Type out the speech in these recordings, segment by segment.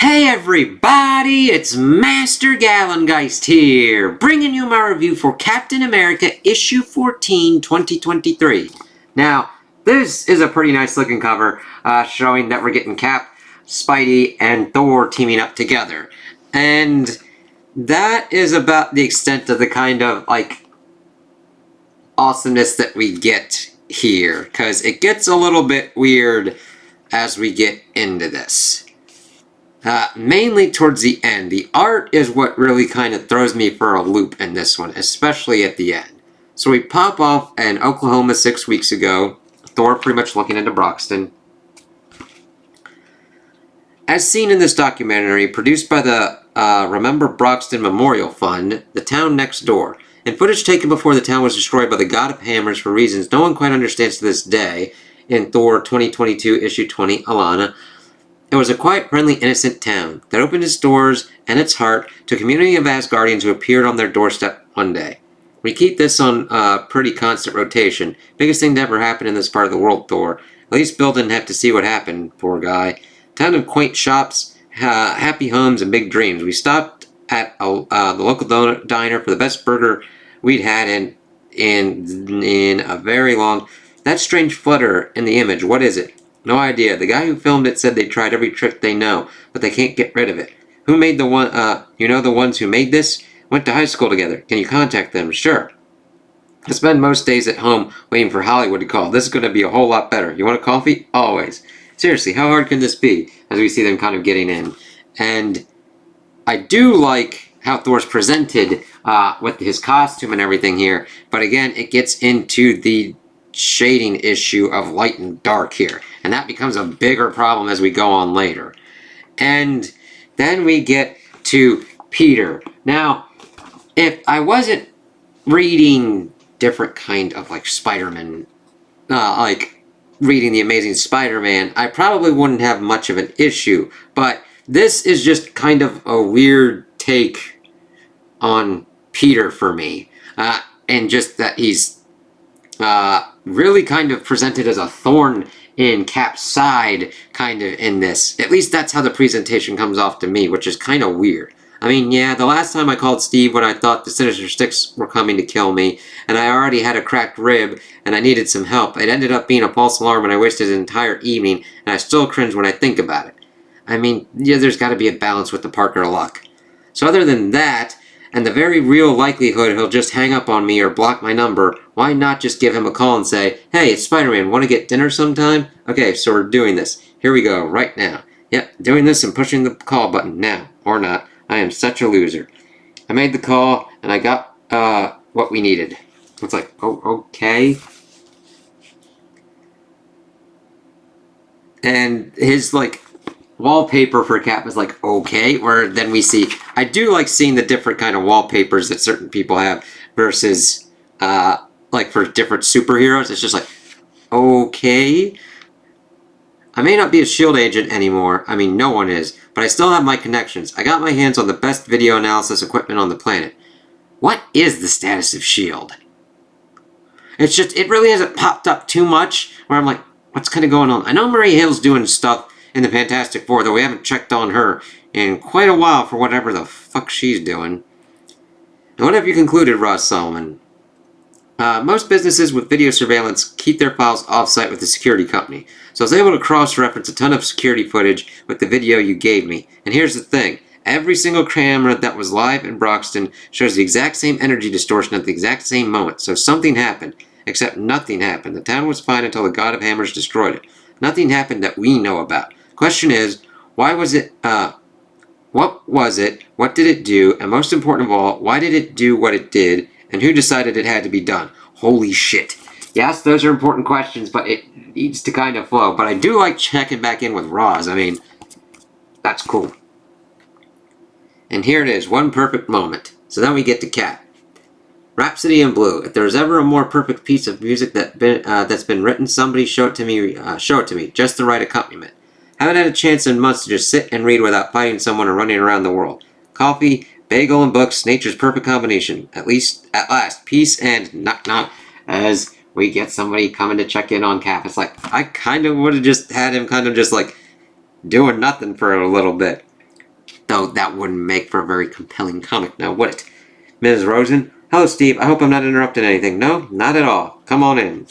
Hey everybody, it's Master Gallengeist here, bringing you my review for Captain America issue 14, 2023. Now, this is a pretty nice looking cover, showing that we're getting Cap, Spidey, and Thor teaming up together. And that is about the extent of the kind of, awesomeness that we get here, because it gets a little bit weird as we get into this. Mainly towards the end. The art is what really kind of throws me for a loop in this one, especially at the end. So we pop off in Oklahoma 6 weeks ago. Thor pretty much looking into Broxton. As seen in this documentary, produced by the Remember Broxton Memorial Fund, The Town Next Door, and footage taken before the town was destroyed by the God of Hammers for reasons no one quite understands to this day, in Thor 2022 issue 20, Alana. It was a quiet, friendly, innocent town that opened its doors and its heart to a community of Asgardians who appeared on their doorstep one day. We keep this on pretty constant rotation. Biggest thing to ever happen in this part of the world, Thor. At least Bill didn't have to see what happened, poor guy. Town of quaint shops, happy homes, and big dreams. We stopped at the local diner for the best burger we'd had in a very long... That strange flutter in the image, what is it? No idea. The guy who filmed it said they tried every trick they know, but they can't get rid of it. Who made the one, you know the ones who made this? Went to high school together. Can you contact them? Sure. I spend most days at home waiting for Hollywood to call. This is going to be a whole lot better. You want a coffee? Always. Seriously, how hard can this be? As we see them kind of getting in. And I do like how Thor's presented with his costume and everything here, but again, it gets into the shading issue of light and dark here, and that becomes a bigger problem as we go on later. And then we get to Peter. Now, if I wasn't reading different kind of Spider-Man, reading The Amazing Spider-Man, I probably wouldn't have much of an issue, but this is just kind of a weird take on Peter for me, and just that he's really kind of presented as a thorn in Cap's side, kind of in this. At least that's how the presentation comes off to me, which is kind of weird. I mean, yeah, the last time I called Steve when I thought the Sinister Six were coming to kill me, and I already had a cracked rib, and I needed some help, it ended up being a false alarm, and I wasted an entire evening, and I still cringe when I think about it. I mean, yeah, there's got to be a balance with the Parker luck. So other than that, and the very real likelihood he'll just hang up on me or block my number, why not just give him a call and say, hey, it's Spider-Man, want to get dinner sometime? Okay, so we're doing this. Here we go, right now. Yep, doing this and pushing the call button now, or not. I am such a loser. I made the call, and I got what we needed. It's like, oh, okay. And his, wallpaper for Cap is okay, where then we see, I do like seeing the different kind of wallpapers that certain people have versus for different superheroes. It's just okay. I may not be a SHIELD agent anymore, I mean no one is, but I still have my connections. I got my hands on the best video analysis equipment on the planet. What is the status of SHIELD? It's just, it really hasn't popped up too much where I'm like, what's kind of going on? I know Marie Hill's doing stuff in the Fantastic Four, though we haven't checked on her in quite a while for whatever the fuck she's doing. And what have you concluded, Ross Solomon? Most businesses with video surveillance keep their files off-site with the security company, so I was able to cross-reference a ton of security footage with the video you gave me. And here's the thing. Every single camera that was live in Broxton shows the exact same energy distortion at the exact same moment, so something happened. Except nothing happened. The town was fine until the God of Hammers destroyed it. Nothing happened that we know about. Question is, why was it, what was it, what did it do, and most important of all, why did it do what it did, and who decided it had to be done? Holy shit. Yes, those are important questions, but it needs to kind of flow. But I do like checking back in with Roz. I mean, that's cool. And here it is, one perfect moment. So then we get to Cap. Rhapsody in Blue. If there's ever a more perfect piece of music that's been written, somebody show it to me. Just the right accompaniment. Haven't had a chance in months to just sit and read without fighting someone or running around the world. Coffee, bagel, and books, nature's perfect combination. At last, peace and knock knock. As we get somebody coming to check in on Cap. It's like, I kind of would have just had him kind of just doing nothing for a little bit. Though that wouldn't make for a very compelling comic, now would it? Mrs. Rosen? Hello, Steve. I hope I'm not interrupting anything. No, not at all. Come on in.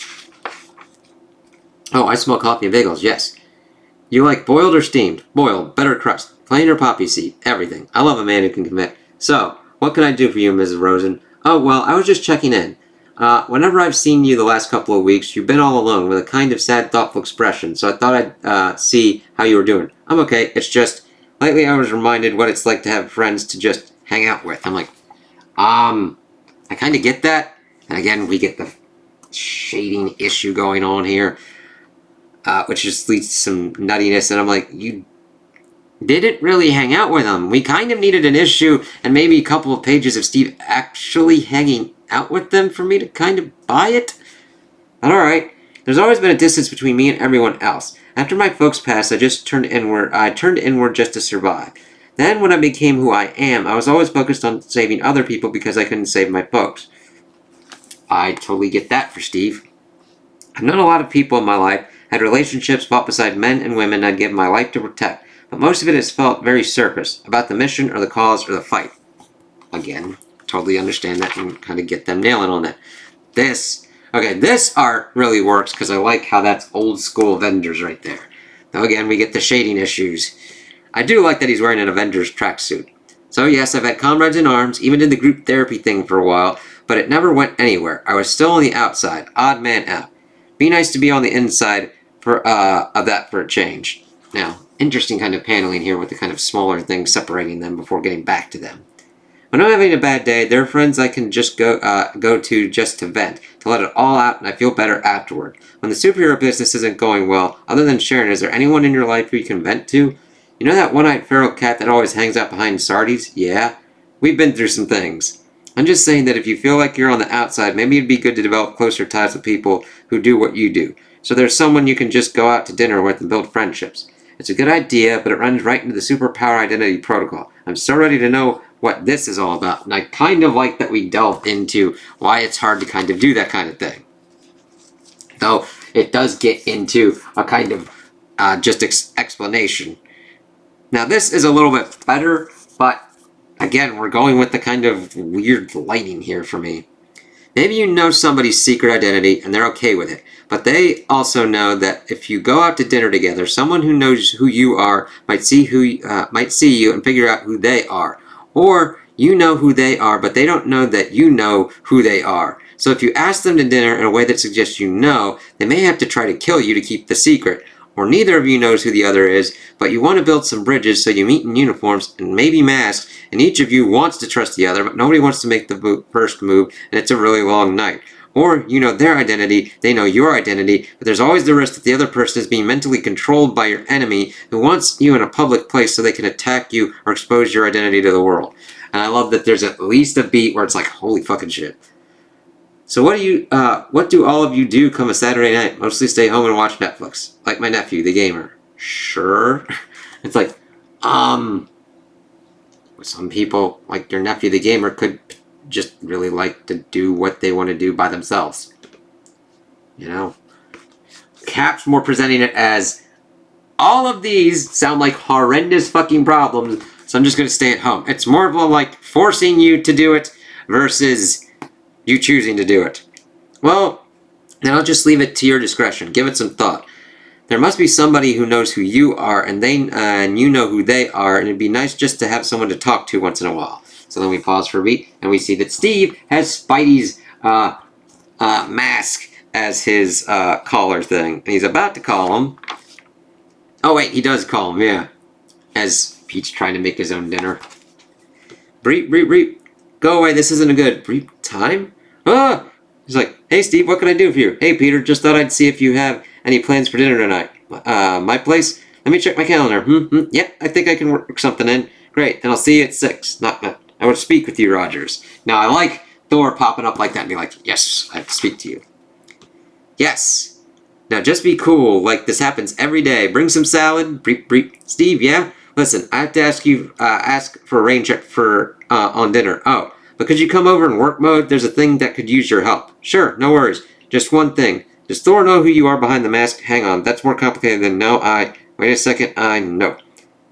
Oh, I smell coffee and bagels, yes. You like boiled or steamed? Boiled, better crust, plain or poppy seed, everything. I love a man who can commit. So, what can I do for you, Mrs. Rosen? Oh, well, I was just checking in. Whenever I've seen you the last couple of weeks, you've been all alone with a kind of sad, thoughtful expression, so I thought I'd see how you were doing. I'm okay, it's just, lately I was reminded what it's like to have friends to just hang out with. I'm like, I kind of get that, and again, we get the shading issue going on here, which just leads to some nuttiness, and I'm like, you didn't really hang out with them. We kind of needed an issue and maybe a couple of pages of Steve actually hanging out with them for me to kind of buy it. But alright, there's always been a distance between me and everyone else. After my folks passed, I turned inward just to survive. Then when I became who I am, I was always focused on saving other people because I couldn't save my folks. I totally get that for Steve. I've known a lot of people in my life, had relationships, fought beside men and women I'd given my life to protect. But most of it has felt very surface, about the mission or the cause or the fight. Again, totally understand that and kind of get them nailing on that. This art really works because I like how that's old school Avengers right there. Though again, we get the shading issues. I do like that he's wearing an Avengers tracksuit. So yes, I've had comrades in arms, even did the group therapy thing for a while, but it never went anywhere. I was still on the outside, odd man out. Be nice to be on the inside of that for a change. Now, interesting kind of paneling here with the kind of smaller things separating them before getting back to them. When I'm having a bad day, there are friends I can just go to just to vent, to let it all out, and I feel better afterward. When the superhero business isn't going well, other than Sharon, is there anyone in your life who you can vent to? You know that one-eyed feral cat that always hangs out behind Sardi's? Yeah, we've been through some things. I'm just saying that if you feel like you're on the outside, maybe it'd be good to develop closer ties with people who do what you do. So there's someone you can just go out to dinner with and build friendships. It's a good idea, but it runs right into the superpower identity protocol. I'm so ready to know what this is all about, and I kind of like that we delve into why it's hard to kind of do that kind of thing. Though it does get into a kind of explanation. Now this is a little bit better, but again, we're going with the kind of weird lighting here for me. Maybe you know somebody's secret identity and they're okay with it, but they also know that if you go out to dinner together, someone who knows who you are might see you and figure out who they are. Or you know who they are, but they don't know that you know who they are. So if you ask them to dinner in a way that suggests you know, they may have to try to kill you to keep the secret. Or neither of you knows who the other is, but you want to build some bridges so you meet in uniforms and maybe masks, and each of you wants to trust the other, but nobody wants to make the first move, and it's a really long night. Or you know their identity, they know your identity, but there's always the risk that the other person is being mentally controlled by your enemy who wants you in a public place so they can attack you or expose your identity to the world. And I love that there's at least a beat where it's like, holy fucking shit. So what do all of you do come a Saturday night? Mostly stay home and watch Netflix. Like my nephew, the gamer. Sure. It's like, some people, like your nephew, the gamer, could just really like to do what they want to do by themselves. You know? Cap's more presenting it as, all of these sound like horrendous fucking problems, so I'm just going to stay at home. It's more of a like forcing you to do it versus you choosing to do it. Well, then I'll just leave it to your discretion. Give it some thought. There must be somebody who knows who you are, and you know who they are, and it'd be nice just to have someone to talk to once in a while. So then we pause for a beat, and we see that Steve has Spidey's mask as his collar thing. And he's about to call him. Oh wait, he does call him, yeah. As Pete's trying to make his own dinner. Breep, breep, breep. Go away, this isn't a good breep time. Ah! He's like, hey Steve, what can I do for you? Hey Peter, just thought I'd see if you have any plans for dinner tonight. My place? Let me check my calendar. Yep, I think I can work something in. Great, then I'll see you at 6. Not. I want to speak with you, Rogers. Now I like Thor popping up like that and be like, yes, I have to speak to you. Yes. Now just be cool, like this happens every day. Bring some salad. Breep, breep. Steve, yeah? Listen, I have to ask for a rain check for on dinner. Oh, but could you come over in work mode? There's a thing that could use your help. Sure, no worries. Just one thing. Does Thor know who you are behind the mask? Hang on, that's more complicated than no. Wait a second, I know.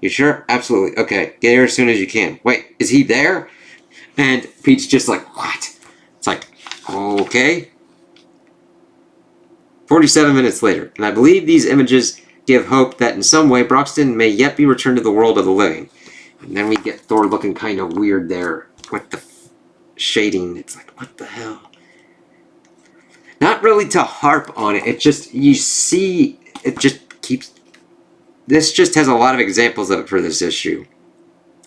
You sure? Absolutely. Okay, get here as soon as you can. Wait, is he there? And Pete's just like, what? It's like, okay. 47 minutes later, and I believe these images give hope that in some way Broxton may yet be returned to the world of the living. And then we get Thor looking kind of weird there with the shading. It's like, what the hell? Not really to harp on it. It just, you see, it just keeps... This just has a lot of examples of it for this issue.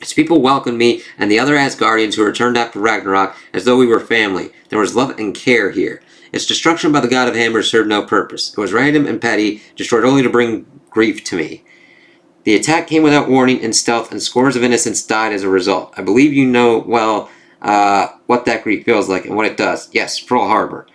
Its people welcomed me and the other Asgardians who returned after Ragnarok as though we were family. There was love and care here. Its destruction by the God of Hammers served no purpose. It was random and petty, destroyed only to bring grief to me. The attack came without warning, in stealth, and scores of innocents died as a result. I believe you know well what that grief feels like and what it does. Yes, Pearl Harbor.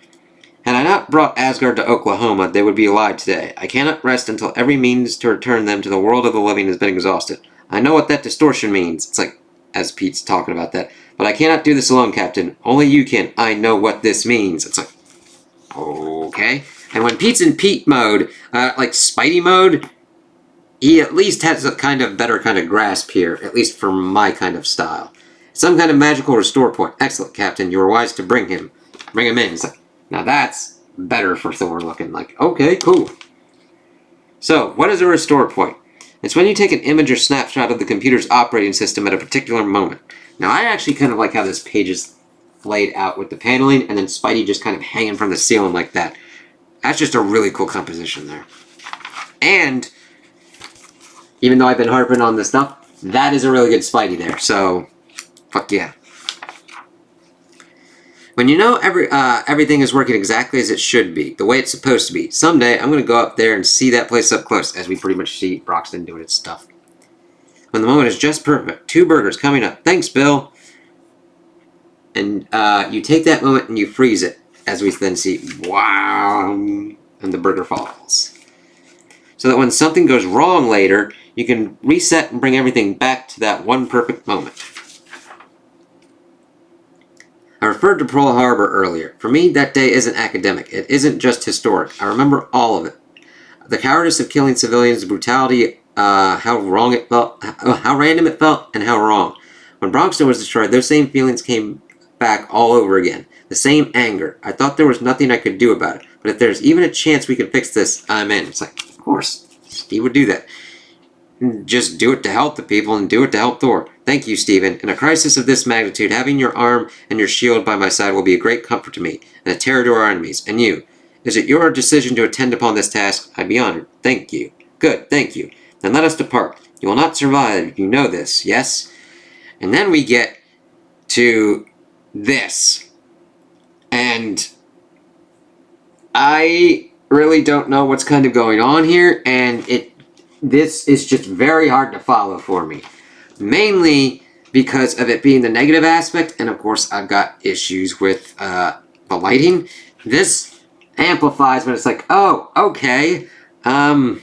Had I not brought Asgard to Oklahoma, they would be alive today. I cannot rest until every means to return them to the world of the living has been exhausted. I know what that distortion means. It's like, as Pete's talking about that. But I cannot do this alone, Captain. Only you can. I know what this means. It's like, okay. And when Pete's in Pete mode, like Spidey mode, he at least has a kind of better kind of grasp here, at least for my kind of style. Some kind of magical restore point. Excellent, Captain. You were wise to bring him in. It's like, now that's better for Thor looking. Like, okay, cool. So, what is a restore point? It's when you take an image or snapshot of the computer's operating system at a particular moment. Now, I actually kind of like how this page is laid out with the paneling and then Spidey just kind of hanging from the ceiling like that. That's just a really cool composition there. And, even though I've been harping on this stuff, that is a really good Spidey there. So, fuck yeah. When you know everything is working exactly as it should be, the way it's supposed to be, someday I'm going to go up there and see that place up close, as we pretty much see Broxton doing its stuff. When the moment is just perfect, 2 burgers coming up. Thanks, Bill. And you take that moment and you freeze it, as we then see, wow, and the burger falls. So that when something goes wrong later, you can reset and bring everything back to that one perfect moment. I referred to Pearl Harbor earlier. For me, that day isn't academic. It isn't just historic. I remember all of it. The cowardice of killing civilians, the brutality, how wrong it felt, how random it felt, and how wrong. When Broxton was destroyed, those same feelings came back all over again. The same anger. I thought there was nothing I could do about it. But if there's even a chance we can fix this, I'm in. It's like, of course, Steve would do that. Just do it to help the people and do it to help Thor. Thank you, Stephen. In a crisis of this magnitude, having your arm and your shield by my side will be a great comfort to me, and a terror to our enemies, and you. Is it your decision to attend upon this task? I'd be honored. Thank you. Good, thank you. Then let us depart. You will not survive, you know this, yes? And then we get to this. And I really don't know what's kind of going on here, and this is just very hard to follow for me. Mainly because of it being the negative aspect, and of course I've got issues with the lighting. This amplifies when it's like, oh, okay. Alright,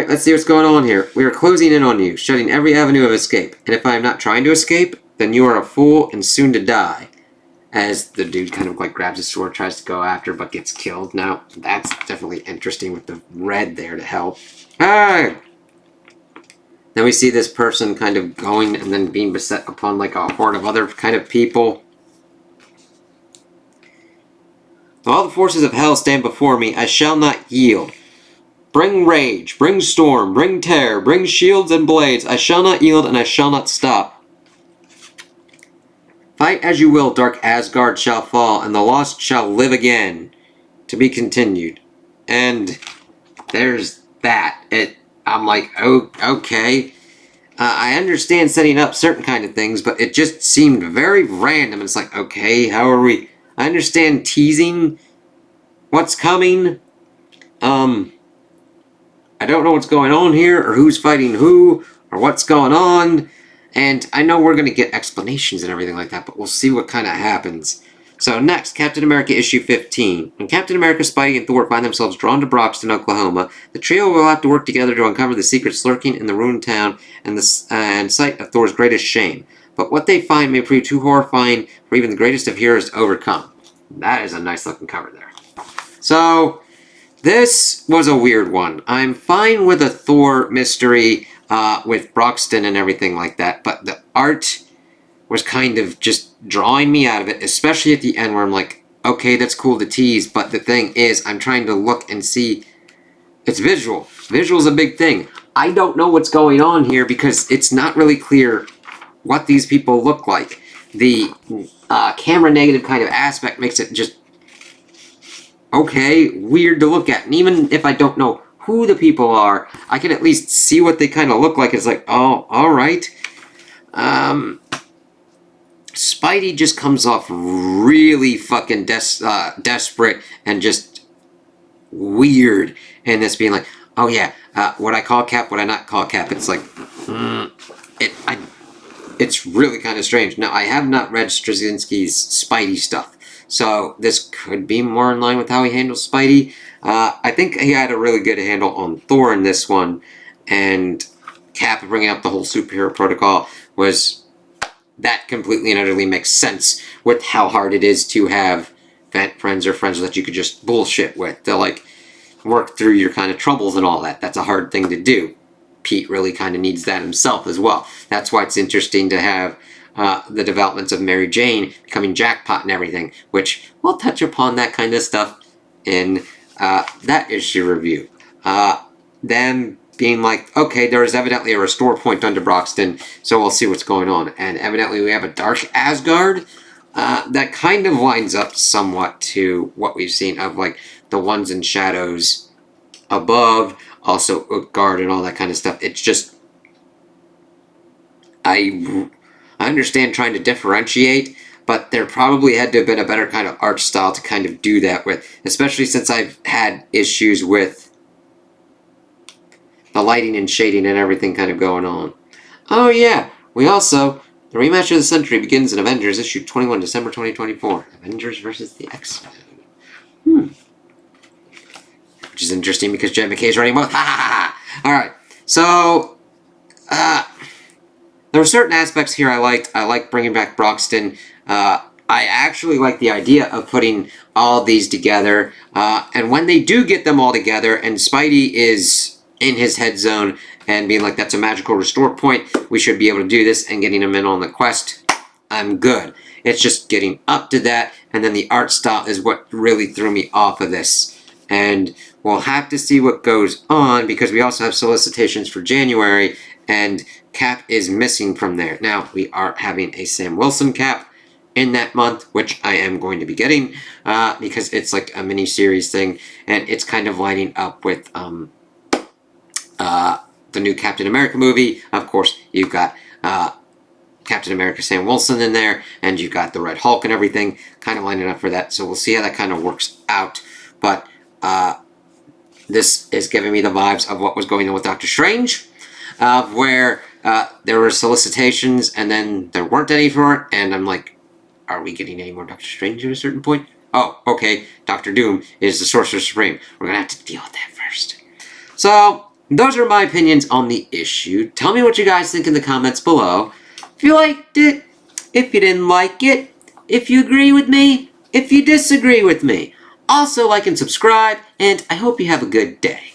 let's see what's going on here. We are closing in on you, shutting every avenue of escape. And if I am not trying to escape, then you are a fool and soon to die. As the dude kind of like grabs his sword, tries to go after, but gets killed. Now, that's definitely interesting with the red there to help. Ah! Then we see this person kind of going and then being beset upon like a horde of other kind of people. Though all the forces of hell stand before me, I shall not yield. Bring rage, bring storm, bring terror, bring shields and blades. I shall not yield and I shall not stop. Fight as you will, dark Asgard shall fall, and the lost shall live again. To be continued. And there's that. I'm like, oh, okay. I understand setting up certain kind of things, but it just seemed very random. It's like, okay, how are we... I understand teasing what's coming. I don't know what's going on here, or who's fighting who, or what's going on. And I know we're going to get explanations and everything like that, but we'll see what kind of happens. So next, Captain America issue 15. When Captain America, Spidey, and Thor find themselves drawn to Broxton, Oklahoma, the trio will have to work together to uncover the secrets lurking in the ruined town and site of Thor's greatest shame. But what they find may prove too horrifying for even the greatest of heroes to overcome. That is a nice looking cover there. So, this was a weird one. I'm fine with a Thor mystery. with Broxton and everything like that. But the art was kind of just drawing me out of it, especially at the end where I'm like, okay, that's cool to tease, but the thing is, I'm trying to look and see. It's visual. Visual's a big thing. I don't know what's going on here because it's not really clear what these people look like. The camera negative kind of aspect makes it just, okay, weird to look at. And even if I don't know who the people are, I can at least see what they kind of look like. It's like, oh, alright. Spidey just comes off really fucking desperate and just weird in this being like, oh yeah, what I call Cap, what I not call Cap. It's like, it's really kind of strange. Now, I have not read Straczynski's Spidey stuff, so this could be more in line with how he handles Spidey. I think he had a really good handle on Thor in this one, and Cap bringing up the whole superhero protocol was, that completely and utterly makes sense with how hard it is to have friends or friends that you could just bullshit with. They'll like work through your kind of troubles and all that. That's a hard thing to do. Pete really kind of needs that himself as well. That's why it's interesting to have the developments of Mary Jane becoming Jackpot and everything, which we'll touch upon that kind of stuff in that issue review. Them being like, okay, there is evidently a restore point under Broxton, so we'll see what's going on. And evidently we have a Dark Asgard that kind of lines up somewhat to what we've seen of like the ones in shadows above, also Utgard and all that kind of stuff. It's just, I understand trying to differentiate, but there probably had to have been a better kind of art style to kind of do that with, especially since I've had issues with the lighting and shading and everything kind of going on. Oh yeah, we also, the rematch of the century begins in Avengers issue 21, December 2024. Avengers versus the X-Men. Which is interesting because Jed McKay's running both. Alright, so there were certain aspects here I liked. I liked bringing back Broxton. I actually like the idea of putting all these together. And when they do get them all together and Spidey is in his head zone and being like, that's a magical restore point, we should be able to do this, and getting him in on the quest, I'm good. It's just getting up to that, and then the art style is what really threw me off of this. And we'll have to see what goes on, because we also have solicitations for January, and Cap is missing from there. Now, we are having a Sam Wilson Cap in that month, which I am going to be getting, because it's like a mini-series thing, and it's kind of lining up with the new Captain America movie. Of course, you've got Captain America Sam Wilson in there, and you've got the Red Hulk and everything kind of lining up for that, so we'll see how that kind of works out. But this is giving me the vibes of what was going on with Doctor Strange, where there were solicitations and then there weren't any for it, and I'm like, are we getting any more Doctor Strange at a certain point? Oh, okay, Doctor Doom is the Sorcerer Supreme. We're going to have to deal with that first. So, those are my opinions on the issue. Tell me what you guys think in the comments below. If you liked it, if you didn't like it, if you agree with me, if you disagree with me. Also, like and subscribe, and I hope you have a good day.